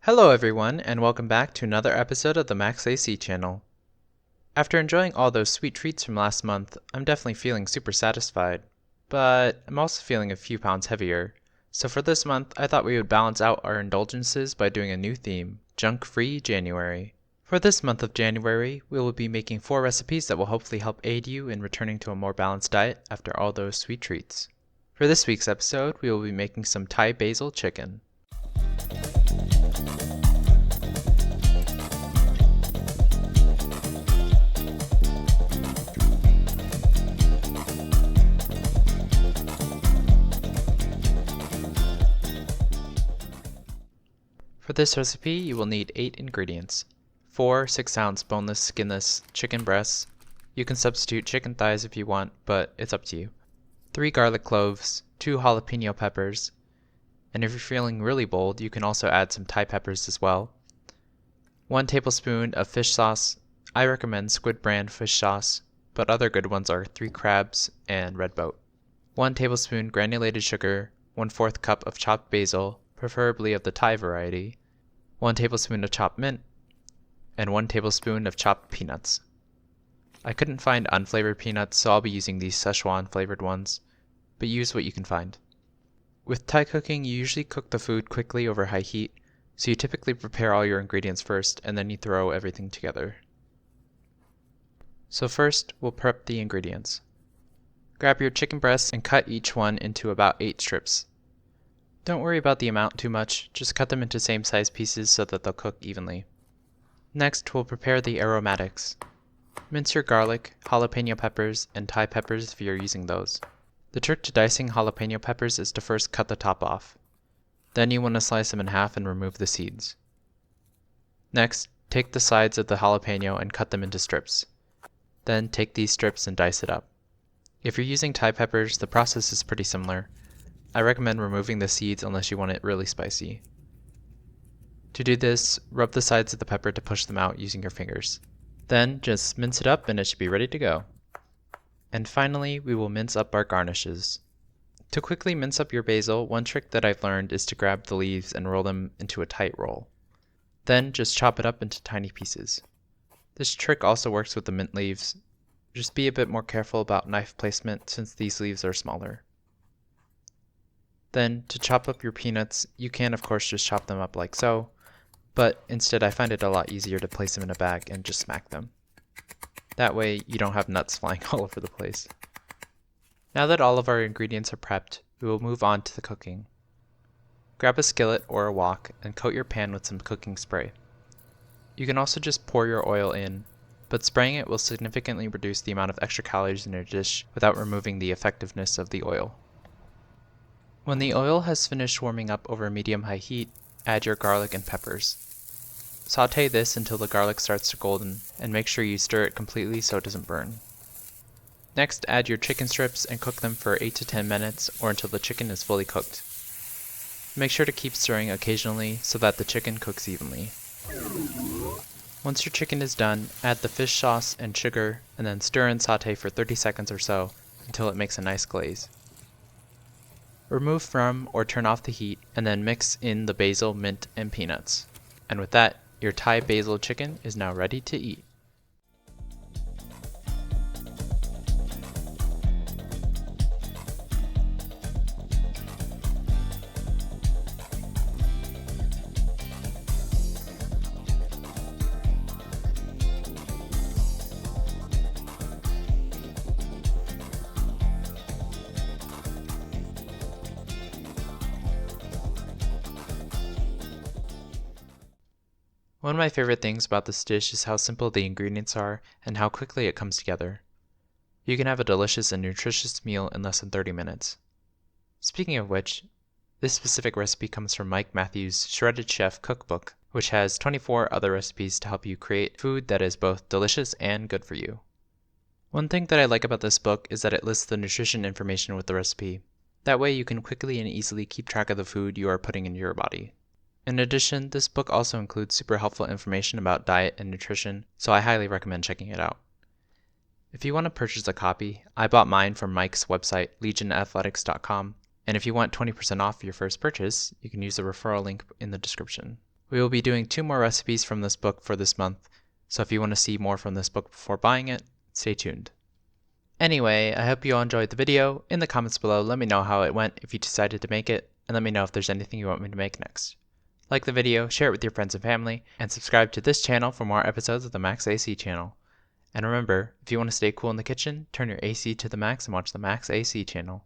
Hello everyone, and welcome back to another episode of the Max AC channel. After enjoying all those sweet treats from last month, I'm definitely feeling super satisfied, but I'm also feeling a few pounds heavier. So for this month, I thought we would balance out our indulgences by doing a new theme, Junk-Free January. For this month of January, we will be making 4 recipes that will hopefully help aid you in returning to a more balanced diet after all those sweet treats. For this week's episode, we will be making some Thai Basil Chicken. For this recipe, you will need 8 ingredients. 4 6-ounce boneless, skinless chicken breasts. You can substitute chicken thighs if you want, but it's up to you. 3 garlic cloves, 2 jalapeno peppers, and if you're feeling really bold, you can also add some Thai peppers as well. 1 tablespoon of fish sauce. I recommend Squid brand fish sauce, but other good ones are 3 Crabs and Red Boat. 1 tablespoon granulated sugar, 1/4 cup of chopped basil, preferably of the Thai variety, 1 tablespoon of chopped mint, and 1 tablespoon of chopped peanuts. I couldn't find unflavored peanuts, so I'll be using these Szechuan flavored ones, but use what you can find. With Thai cooking, you usually cook the food quickly over high heat, so you typically prepare all your ingredients first and then you throw everything together. So first, we'll prep the ingredients. Grab your chicken breasts and cut each one into about 8 strips. Don't worry about the amount too much, just cut them into same size pieces so that they'll cook evenly. Next, we'll prepare the aromatics. Mince your garlic, jalapeno peppers, and Thai peppers if you're using those. The trick to dicing jalapeno peppers is to first cut the top off. Then you want to slice them in half and remove the seeds. Next, take the sides of the jalapeno and cut them into strips. Then take these strips and dice it up. If you're using Thai peppers, the process is pretty similar. I recommend removing the seeds unless you want it really spicy. To do this, rub the sides of the pepper to push them out using your fingers. Then just mince it up and it should be ready to go. And finally, we will mince up our garnishes. To quickly mince up your basil, one trick that I've learned is to grab the leaves and roll them into a tight roll. Then just chop it up into tiny pieces. This trick also works with the mint leaves. Just be a bit more careful about knife placement since these leaves are smaller. Then, to chop up your peanuts, you can of course just chop them up like so, but instead I find it a lot easier to place them in a bag and just smack them. That way you don't have nuts flying all over the place. Now that all of our ingredients are prepped, we will move on to the cooking. Grab a skillet or a wok and coat your pan with some cooking spray. You can also just pour your oil in, but spraying it will significantly reduce the amount of extra calories in your dish without removing the effectiveness of the oil. When the oil has finished warming up over medium-high heat, add your garlic and peppers. Sauté this until the garlic starts to golden, and make sure you stir it completely so it doesn't burn. Next, add your chicken strips and cook them for 8 to 10 minutes or until the chicken is fully cooked. Make sure to keep stirring occasionally so that the chicken cooks evenly. Once your chicken is done, add the fish sauce and sugar, and then stir and sauté for 30 seconds or so until it makes a nice glaze. Remove from or turn off the heat and then mix in the basil, mint, and peanuts. And with that, your Thai basil chicken is now ready to eat. One of my favorite things about this dish is how simple the ingredients are and how quickly it comes together. You can have a delicious and nutritious meal in less than 30 minutes. Speaking of which, this specific recipe comes from Mike Matthews' Shredded Chef Cookbook, which has 24 other recipes to help you create food that is both delicious and good for you. One thing that I like about this book is that it lists the nutrition information with the recipe. That way you can quickly and easily keep track of the food you are putting into your body. In addition, this book also includes super helpful information about diet and nutrition, so I highly recommend checking it out. If you want to purchase a copy, I bought mine from Mike's website, legionathletics.com, and if you want 20% off your first purchase, you can use the referral link in the description. We will be doing 2 more recipes from this book for this month, so if you want to see more from this book before buying it, stay tuned. Anyway, I hope you all enjoyed the video. In the comments below, let me know how it went if you decided to make it, and let me know if there's anything you want me to make next. Like the video, share it with your friends and family, and subscribe to this channel for more episodes of the Max AC channel. And remember, if you want to stay cool in the kitchen, turn your AC to the max and watch the Max AC channel.